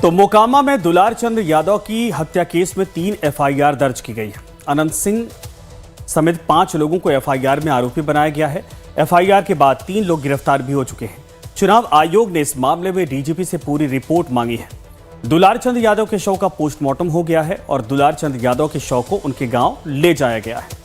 तो मोकामा में दुलार चंद यादव की हत्या केस में 3 एफआईआर दर्ज की गई है। अनंत सिंह समेत 5 लोगों को एफआईआर में आरोपी बनाया गया है। एफआईआर के बाद 3 लोग गिरफ्तार भी हो चुके हैं। चुनाव आयोग ने इस मामले में डीजीपी से पूरी रिपोर्ट मांगी है। दुलार चंद यादव के शव का पोस्टमार्टम हो गया है और दुलार चंद यादव के शव को उनके गांव ले जाया गया है।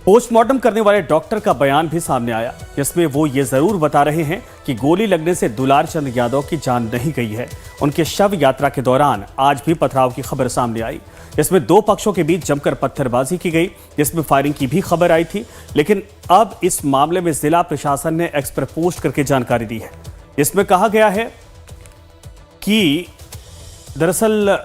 पोस्टमार्टम करने वाले डॉक्टर का बयान भी सामने आया, जिसमें वो ये जरूर बता रहे हैं कि गोली लगने से दुलार चंद यादव की जान नहीं गई है। उनके शव यात्रा के दौरान आज भी पथराव की खबर सामने आई। इसमें 2 पक्षों के बीच जमकर पत्थरबाजी की गई, जिसमें फायरिंग की भी खबर आई थी। लेकिन अब इस मामले में जिला प्रशासन ने एक्स पर पोस्ट करके जानकारी दी है। इसमें कहा गया है कि दरअसल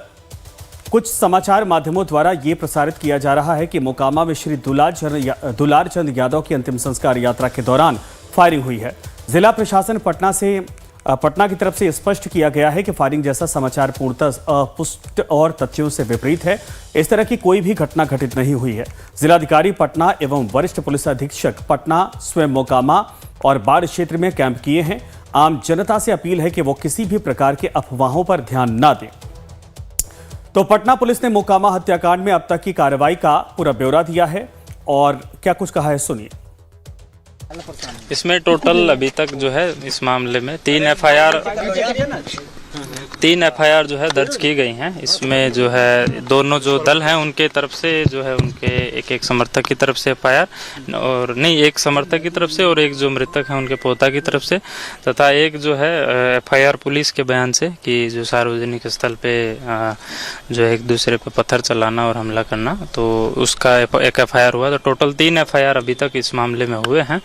कुछ समाचार माध्यमों द्वारा यह प्रसारित किया जा रहा है कि मोकामा में श्री दुलार चंद यादव की अंतिम संस्कार यात्रा के दौरान फायरिंग हुई है। जिला प्रशासन पटना की तरफ से स्पष्ट किया गया है कि फायरिंग जैसा समाचार पूर्णतः अपुष्ट और तथ्यों से विपरीत है। इस तरह की कोई भी घटना घटित नहीं हुई है। जिलाधिकारी पटना एवं वरिष्ठ पुलिस अधीक्षक पटना स्वयं मोकामा और बाढ़ क्षेत्र में कैंप किए हैं। आम जनता से अपील है कि वो किसी भी प्रकार के अफवाहों पर ध्यान न दें। तो पटना पुलिस ने मोकामा हत्याकांड में अब तक की कार्रवाई का पूरा ब्यौरा दिया है और क्या कुछ कहा है, सुनिए। इसमें टोटल अभी तक जो है इस मामले में 3 एफआईआर जो है दर्ज की गई हैं। इसमें जो है दोनों जो दल हैं उनके तरफ से जो है उनके एक समर्थक की तरफ से एफआईआर और नहीं, एक समर्थक की तरफ से और एक जो मृतक है उनके पोता की तरफ से, तथा एक जो है एफआईआर पुलिस के बयान से कि जो सार्वजनिक स्थल पे जो है एक दूसरे पे पत्थर चलाना और हमला करना, तो उसका एक एफआईआर हुआ। तो टोटल 3 एफआईआर अभी तक इस मामले में हुए हैं।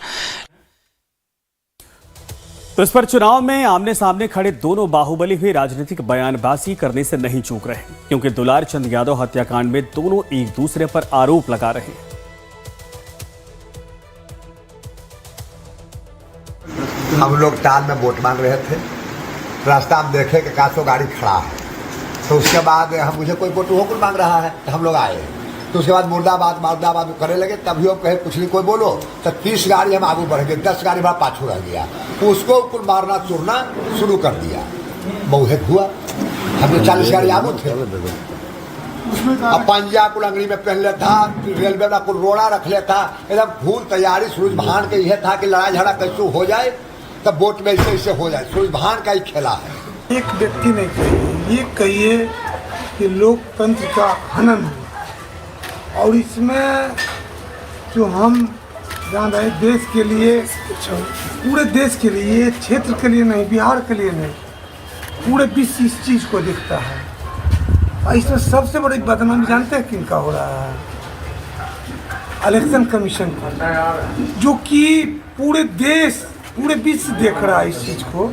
तो इस पर चुनाव में आमने सामने खड़े दोनों बाहुबली भी राजनीतिक बयानबाजी करने से नहीं चूक रहे, क्योंकि दुलार चंद यादव हत्याकांड में दोनों एक दूसरे पर आरोप लगा रहे हैं। हम लोग टाल में वोट मांग रहे थे, रास्ता में देखे कि कासो गाड़ी खड़ा है, तो उसके बाद हम मुझे कोई वोट होकर मांग रहा है, तो हम लोग आए। तो उसके बाद मुर्दाबाद करे लगे, तभी वो कहे कुछ नहीं कोई बोलो, तो 30 गाड़ी हम आगे बढ़ गए, 10 गाड़ी हमारा पाछू रह गया। उसको कुल मारना चूरना शुरू कर दिया। बहुत हुआ, हम तो 40 गाड़ी आगे थे। अब पंजा कुल अंगड़ी में पहन लेता, रेलवे में कुल रोड़ा रख लेता, एकदम फूल तैयारी। सूरज भान के यह था कि लड़ाई झगड़ा कैसे हो जाए, तब वोट में ऐसे हो जाए। सूरज भान का ही खेला है। एक व्यक्ति ने कही, ये कहिए कि लोकतंत्र का हनन है, और इसमें जो हम जान रहे देश के लिए, पूरे देश के लिए, क्षेत्र के लिए नहीं, बिहार के लिए नहीं, पूरे विश्व इस चीज़ को देखता है। और इसमें सबसे बड़ी बदनामी जानते हैं किनका हो रहा है? इलेक्शन कमीशन का, जो कि पूरे देश, पूरे विश्व देख रहा है इस चीज़ को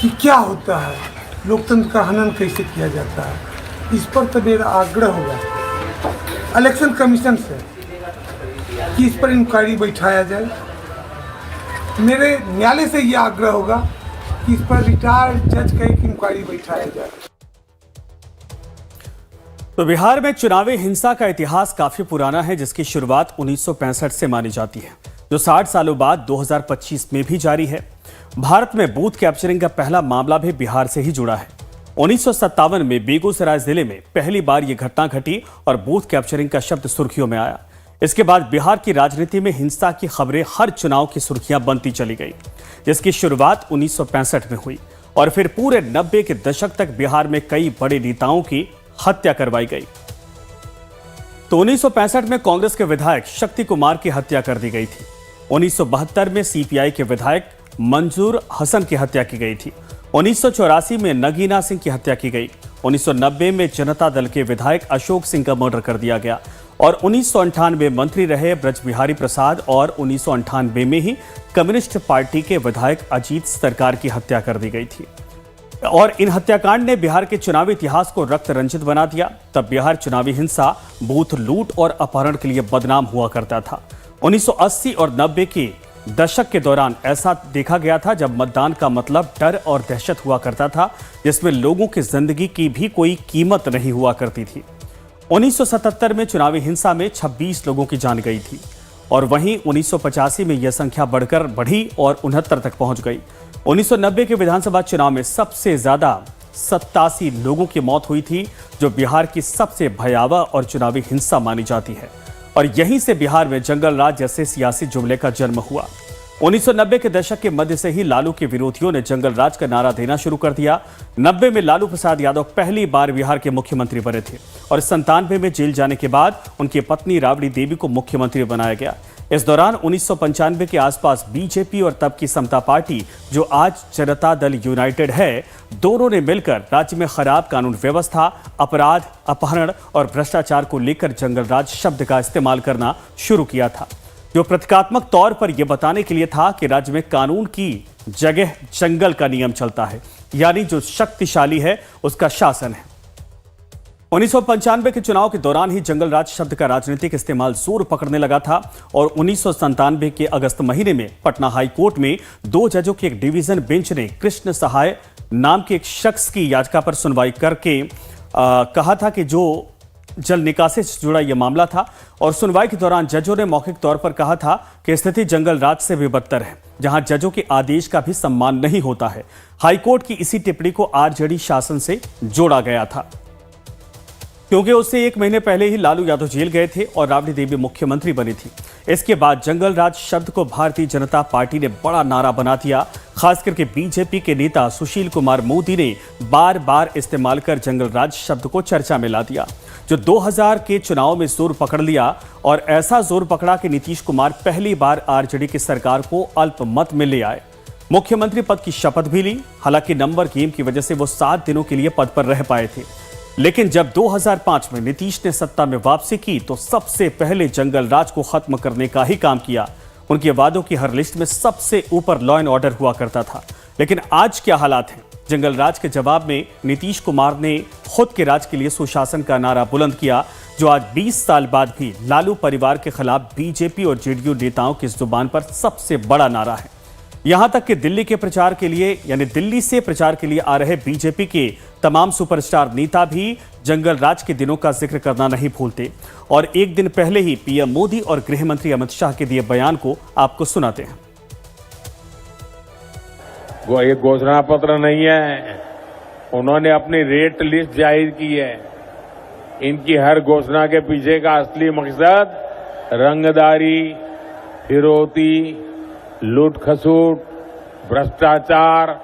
कि क्या होता है, लोकतंत्र का हनन कैसे किया जाता है। इस पर तो मेरा आग्रह होगा इलेक्शन कमीशन से कि इस पर इंक्वायरी बैठाया जाए। मेरे न्यायालय से यह आग्रह होगा कि इस पर रिटायर्ड जज का एक इंक्वायरी बैठाया जाए। तो बिहार में चुनावी हिंसा का इतिहास काफी पुराना है, जिसकी शुरुआत 1965 से मानी जाती है, जो 60 सालों बाद 2025 में भी जारी है। भारत में बूथ कैप्चरिंग का पहला मामला भी बिहार से ही जुड़ा है। 1957 में बेगूसराय जिले में पहली बार यह घटना घटी और बूथ कैप्चरिंग का शब्द सुर्खियों में आया। इसके बाद बिहार की राजनीति में हिंसा की खबरें हर चुनाव की सुर्खियां बनती चली गई, जिसकी शुरुआत 1965 में हुई और फिर पूरे 90 के दशक तक बिहार में कई बड़े नेताओं की हत्या करवाई गई। तो 1965 में कांग्रेस के विधायक शक्ति कुमार की हत्या कर दी गई थी। 1972 में सीपीआई के विधायक मंजूर हसन की हत्या की गई थी। 1984 में नगीना सिंह की हत्या की गई। 1990 में जनता दल के विधायक अशोक सिंह का मर्डर कर दिया गया और 1998 मंत्री रहे ब्रज बिहारी प्रसाद और 1998 में ही कम्युनिस्ट पार्टी के विधायक अजीत सरकार की हत्या कर दी गई थी। और इन हत्याकांड ने बिहार के चुनावी इतिहास को रक्त रंजित बना दिया। तब बिहार चुनावी हिंसा, बूथ लूट और अपहरण के लिए बदनाम हुआ करता था। 1980 और 90 के दशक के दौरान ऐसा देखा गया था जब मतदान का मतलब डर और दहशत हुआ करता था, जिसमें लोगों की जिंदगी की भी कोई कीमत नहीं हुआ करती थी। 1977 में चुनावी हिंसा में 26 लोगों की जान गई थी और वहीं 1985 में यह संख्या बढ़कर बढ़ी और 69 तक पहुंच गई। 1990 के विधानसभा चुनाव में सबसे ज्यादा 87 लोगों की मौत हुई थी, जो बिहार की सबसे भयावह और चुनावी हिंसा मानी जाती है। और यहीं से बिहार में जंगल राज जैसे सियासी जुमले का जन्म हुआ। 1990 के दशक के मध्य से ही लालू के विरोधियों ने जंगल राज का नारा देना शुरू कर दिया। 90 में लालू प्रसाद यादव पहली बार बिहार के मुख्यमंत्री बने थे और 97 में जेल जाने के बाद उनकी पत्नी राबड़ी देवी को मुख्यमंत्री बनाया गया। इस दौरान 1995 के आसपास बीजेपी और तब की समता पार्टी, जो आज जनता दल यूनाइटेड है, दोनों ने मिलकर राज्य में खराब कानून व्यवस्था, अपराध, अपहरण और भ्रष्टाचार को लेकर जंगल राज शब्द का इस्तेमाल करना शुरू किया था, जो प्रतीकात्मक तौर पर यह बताने के लिए था कि राज्य में कानून की जगह जंगल का नियम चलता है, यानी जो शक्तिशाली है उसका शासन है। 1995 के चुनाव के दौरान ही जंगल राज शब्द का राजनीतिक इस्तेमाल जोर पकड़ने लगा था और 1997 के अगस्त महीने में पटना हाई कोर्ट में 2 जजों की एक डिवीजन बेंच ने कृष्ण सहाय नाम के एक शख्स की याचिका पर सुनवाई करके कहा था कि जो जल निकासी से जुड़ा यह मामला था। और सुनवाई के दौरान जजों ने मौखिक तौर पर कहा था कि स्थिति जंगल राज से भी बदतर है, जहां जजों के आदेश का भी सम्मान नहीं होता है। हाईकोर्ट की इसी टिप्पणी को आरजेडी शासन से जोड़ा गया था, क्योंकि उससे 1 महीने पहले ही लालू यादव जेल गए थे और राबड़ी देवी मुख्यमंत्री बनी थी। इसके बाद जंगल राज शब्द को भारतीय जनता पार्टी ने बड़ा नारा बना दिया। खास करके बीजेपी के नेता सुशील कुमार मोदी ने बार बार इस्तेमाल कर जंगल राज शब्द को चर्चा में ला दिया, जो 2000 के चुनाव में जोर पकड़ लिया और ऐसा जोर पकड़ा कि नीतीश कुमार पहली बार आरजेडी की सरकार को अल्पमत में ले आए। मुख्यमंत्री पद की शपथ भी ली। हालांकि नंबर गेम की वजह से वो 7 दिनों के लिए पद पर रह पाए थे, लेकिन जब 2005 में नीतीश ने सत्ता में वापसी की तो सबसे पहले जंगल राज को खत्म करने का ही काम किया। उनके वादों की हर लिस्ट में सबसे ऊपर लॉ एंड ऑर्डर हुआ करता था। लेकिन आज क्या हालात हैं? जंगल राज के जवाब में नीतीश कुमार ने खुद के राज के लिए सुशासन का नारा बुलंद किया, जो आज 20 साल बाद भी लालू परिवार के खिलाफ बीजेपी और जेडीयू नेताओं की जुबान पर सबसे बड़ा नारा है। यहां तक कि दिल्ली के प्रचार के लिए, यानी दिल्ली से प्रचार के लिए आ रहे बीजेपी के तमाम सुपरस्टार नेता भी जंगल राज के दिनों का जिक्र करना नहीं भूलते। और एक दिन पहले ही पीएम मोदी और गृह मंत्री अमित शाह के दिए बयान को आपको सुनाते हैं। वो एक घोषणा पत्र नहीं है, उन्होंने अपनी रेट लिस्ट जाहिर की है। इनकी हर घोषणा के पीछे का असली मकसद रंगदारी, फिरौती, लूट खसूट, भ्रष्टाचार,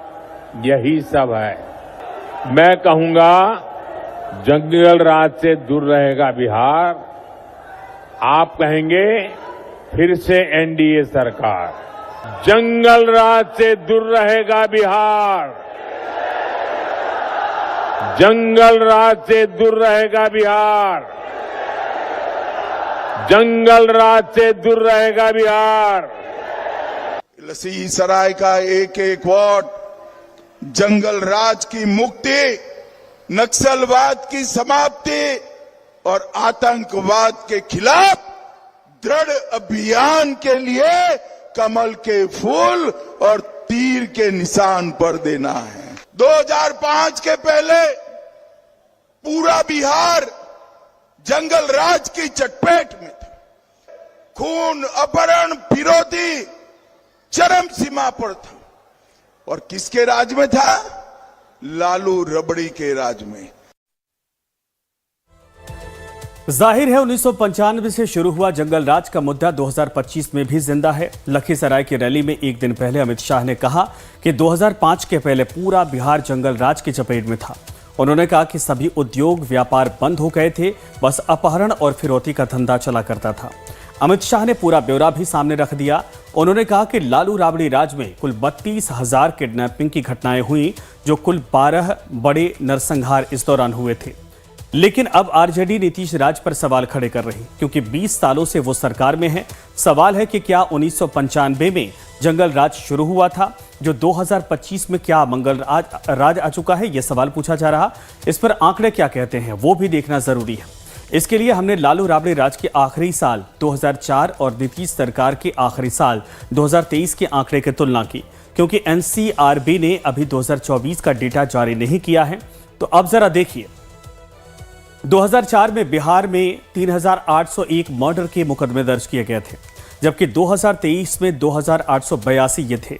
यही सब है। मैं कहूंगा जंगल राज से दूर रहेगा बिहार। आप कहेंगे फिर से एनडीए सरकार। जंगल राज से दूर रहेगा बिहार। जंगल राज से दूर रहेगा बिहार। जंगल राज से दूर रहेगा बिहार। लखीसराय का एक एक वार्ड जंगल राज की मुक्ति, नक्सलवाद की समाप्ति और आतंकवाद के खिलाफ दृढ़ अभियान के लिए कमल के फूल और तीर के निशान पर देना है। 2005 के पहले पूरा बिहार जंगल राज की चटपेट में था। खून, अपहरण, फिरौती चरम सीमा पर था। और किसके राज में था? लालू रबड़ी के राज में। जाहिर है 1995 से शुरू हुआ जंगल राज का मुद्दा 2025 में भी जिंदा है। लखीसराय की रैली में एक दिन पहले अमित शाह ने कहा कि 2005 के पहले पूरा बिहार जंगल राज की चपेट में था। उन्होंने कहा कि सभी उद्योग व्यापार बंद हो गए थे, बस अपहरण और फिरौती का धंधा चला करता था। अमित शाह ने पूरा ब्यौरा भी सामने रख दिया। उन्होंने कहा कि लालू राबड़ी राज में कुल 32,000 किडनैपिंग की घटनाएं हुई, जो कुल 12 बड़े नरसंहार इस दौरान हुए थे। लेकिन अब आरजेडी नीतीश राज पर सवाल खड़े कर रही, क्योंकि 20 सालों से वो सरकार में है। सवाल है कि क्या 1995 में जंगल राज शुरू हुआ था, जो 2025 में क्या मंगल राज आ चुका है? यह सवाल पूछा जा रहा। इस पर आंकड़े क्या कहते हैं वो भी देखना जरूरी है। इसके लिए हमने लालू राबड़ी राज के आखिरी साल 2004 और नीतीश सरकार के आखिरी साल 2023 के आंकड़े की तुलना की, क्योंकि एनसीआरबी ने अभी 2024 का डेटा जारी नहीं किया है। तो अब जरा देखिए, 2004 में बिहार में 3,801 मर्डर के मुकदमे दर्ज किए गए थे, जबकि 2023 में 2,882 ये थे।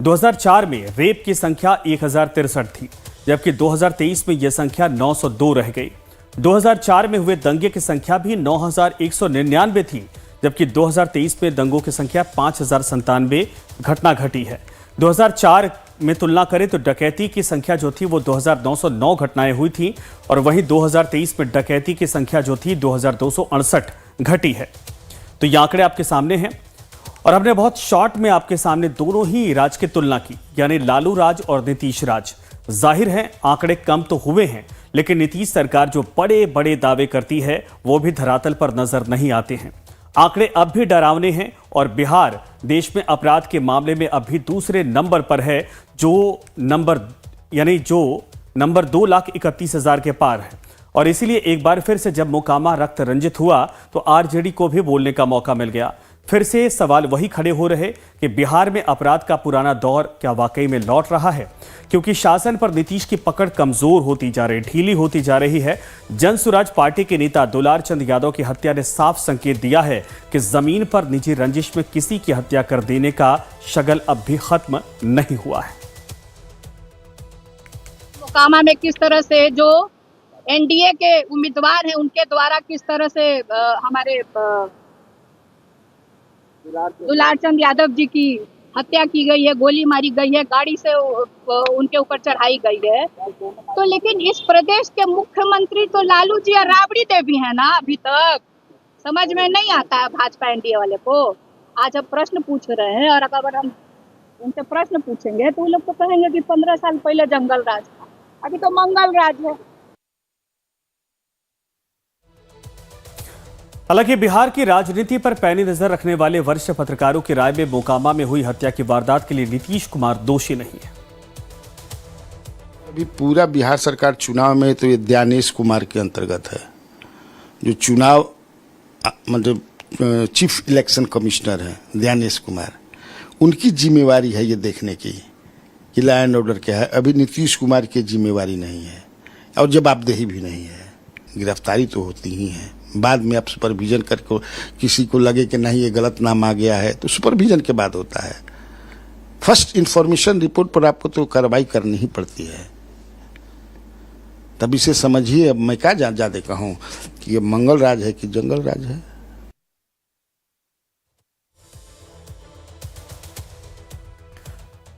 2004 में रेप की संख्या 1,063 थी, जबकि 2023 में यह संख्या 902 रह गई। 2004 में हुए दंगे की संख्या भी 9,199 थी, जबकि 2023 में दंगों की संख्या 5,097 घटना घटी है। 2004 में तुलना करें तो डकैती की संख्या जो थी वो 2,909 घटनाएं हुई थी और वहीं 2023 में डकैती की संख्या जो थी 2,268 घटी है। तो ये आंकड़े आपके सामने हैं और हमने बहुत शॉर्ट में आपके सामने दोनों ही राज की तुलना की, यानी लालू राज और नीतीश राज। जाहिर है आंकड़े कम तो हुए हैं, लेकिन नीतीश सरकार जो बड़े बड़े दावे करती है वो भी धरातल पर नजर नहीं आते हैं। आंकड़े अब भी डरावने हैं और बिहार देश में अपराध के मामले में अब भी दूसरे नंबर पर है, जो नंबर 2,31,000 के पार है। और इसीलिए एक बार फिर से जब मोकामा रक्त रंजित हुआ तो आरजेडी को भी बोलने का मौका मिल गया। फिर से सवाल वही खड़े हो रहे कि बिहार में अपराध का पुराना दौर क्या वाकई में लौट रहा है, क्योंकि शासन पर नीतीश की पकड़ कमजोर होती जा रही, ढीली होती जा रही है। जन स्वराज पार्टी के नेता दुलार चंद यादव की हत्या ने साफ संकेत दिया है कि जमीन पर निजी रंजिश में किसी की हत्या कर देने का शगल अब भी खत्म नहीं हुआ है। मोकामा में किस तरह से जो एनडीए के उम्मीदवार हैं उनके द्वारा किस तरह से हमारे दुलार चंद यादव जी की हत्या की गई है, गोली मारी गई है, गाड़ी से उनके ऊपर चढ़ाई गई है। तो लेकिन इस प्रदेश के मुख्यमंत्री तो लालू जी और राबड़ी देवी हैं ना। अभी तक समझ में नहीं आता है भाजपा एनडीए वाले को। आज हम प्रश्न पूछ रहे हैं और अगर हम उनसे प्रश्न पूछेंगे तो वो लोग तो कहेंगे कि 15 साल पहले जंगल राज था, अभी तो मंगल राज है। हालांकि बिहार की राजनीति पर पैनी नजर रखने वाले वरिष्ठ पत्रकारों की राय में मोकामा में हुई हत्या की वारदात के लिए नीतीश कुमार दोषी नहीं है। अभी पूरा बिहार सरकार चुनाव में तो ये ज्ञानेश कुमार के अंतर्गत है, जो चुनाव मतलब चीफ इलेक्शन कमिश्नर है ज्ञानेश कुमार। उनकी जिम्मेवारी है ये देखने की कि लॉ एंड ऑर्डर क्या है। अभी नीतीश कुमार की जिम्मेवारी नहीं है और जवाबदेही भी नहीं है। गिरफ्तारी तो होती ही है, बाद में आप सुपरविजन करके किसी को लगे कि नहीं ये गलत नाम आ गया है तो सुपरविजन के बाद होता है। फर्स्ट इंफॉर्मेशन रिपोर्ट पर आपको तो कार्रवाई करनी ही पड़ती है। तब इसे समझिए। अब मैं क्या ज्यादा कहूँ कि ये मंगल राज है कि जंगल राज है।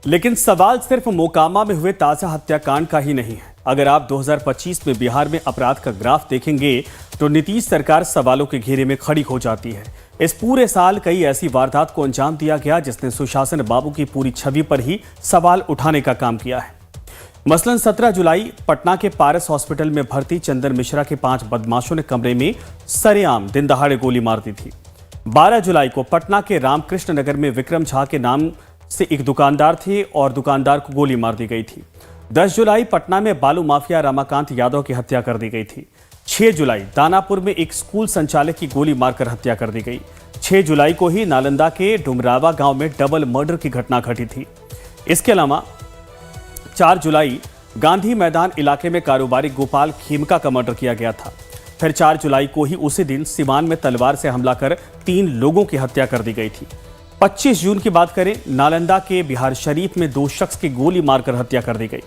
लेकिन सवाल सिर्फ मोकामा में हुए ताजा हत्याकांड का ही नहीं है। अगर आप 2025 में बिहार में अपराध का ग्राफ देखेंगे तो नीतीश सरकार सवालों के घेरे में खड़ी हो जाती है। इस पूरे साल कई ऐसी वारदात को अंजाम दिया गया जिसने सुशासन बाबू की पूरी छवि पर ही सवाल उठाने का काम किया है। मसलन 17 जुलाई पटना के पारस हॉस्पिटल में भर्ती चंदन मिश्रा के 5 बदमाशों ने कमरे में सरेआम दिन दहाड़े गोली मार दी थी। 12 जुलाई को पटना के रामकृष्ण नगर में विक्रम झा के नाम से एक दुकानदार थे और दुकानदार को गोली मार दी गई थी। 10 जुलाई पटना में बालू माफिया रमाकांत यादव की हत्या कर दी गई थी। 6 जुलाई दानापुर में एक स्कूल संचालक की गोली मारकर हत्या कर दी गई। 6 जुलाई को ही नालंदा के डुमरावा गांव में डबल मर्डर की घटना घटी थी। इसके अलावा 4 जुलाई गांधी मैदान इलाके में कारोबारी गोपाल खेमका का मर्डर किया गया था। फिर 4 जुलाई को ही उसी दिन सिवान में तलवार से हमला कर 3 लोगों की हत्या कर दी गई थी। 25 जून की बात करें, नालंदा के बिहार शरीफ में 2 शख्स की गोली मारकर हत्या कर दी गई।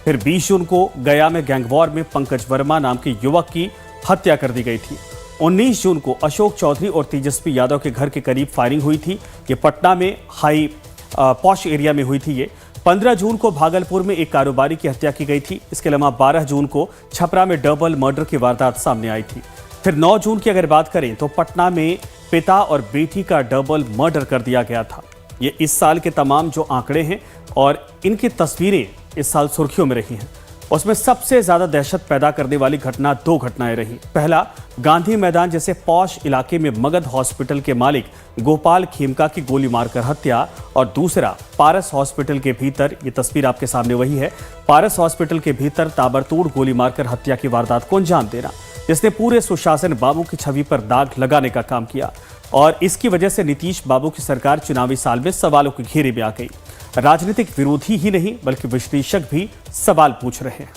फिर 20 जून को गया में गैंगवॉर में पंकज वर्मा नाम के युवक की हत्या कर दी गई थी। 19 जून को अशोक चौधरी और तेजस्वी यादव के घर के करीब फायरिंग हुई थी। ये पटना में हाई पॉश एरिया में हुई थी। ये 15 जून को भागलपुर में एक कारोबारी की हत्या की गई थी। इसके अलावा 12 जून को छपरा में डबल मर्डर की वारदात सामने आई थी। फिर 9 जून की अगर बात करें तो पटना में पिता और बेटी का डबल मर्डर कर दिया गया था। ये इस साल के तमाम जो आंकड़े हैं और इनकी तस्वीरें इस साल सुर्खियों में रही हैं, उसमें सबसे ज्यादा दहशत पैदा करने वाली घटना 2 घटनाएं रही। पहला, गांधी मैदान जैसे पॉश इलाके में मगध हॉस्पिटल के मालिक गोपाल खेमका की गोली मारकर हत्या, और दूसरा पारस हॉस्पिटल के भीतर, ये तस्वीर आपके सामने वही है, पारस हॉस्पिटल के भीतर ताबड़तोड़ गोली मारकर हत्या की वारदात को अंजाम देना, जिसने पूरे सुशासन बाबू की छवि पर दाग लगाने का काम किया। और इसकी वजह से नीतीश बाबू की सरकार चुनावी साल में सवालों के घेरे में आ गई। राजनीतिक विरोधी ही नहीं बल्कि विश्लेषक भी सवाल पूछ रहे हैं।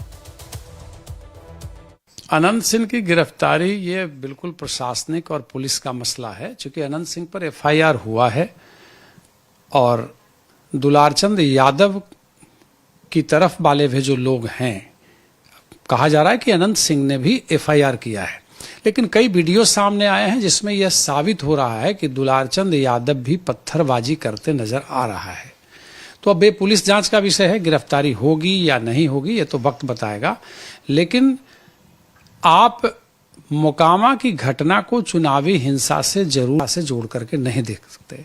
अनंत सिंह की गिरफ्तारी ये बिल्कुल प्रशासनिक और पुलिस का मसला है, क्योंकि अनंत सिंह पर एफआईआर हुआ है और दुलारचंद यादव की तरफ वाले भी जो लोग हैं कहा जा रहा है कि अनंत सिंह ने भी एफआईआर किया है, लेकिन कई वीडियो सामने आए हैं जिसमें यह साबित हो रहा है कि दुलारचंद यादव भी पत्थरबाजी करते नजर आ रहा है। तो अब ये पुलिस जांच का विषय है, गिरफ्तारी होगी या नहीं होगी ये तो वक्त बताएगा, लेकिन आप मोकामा की घटना को चुनावी हिंसा से जरूर से जोड़ करके नहीं देख सकते।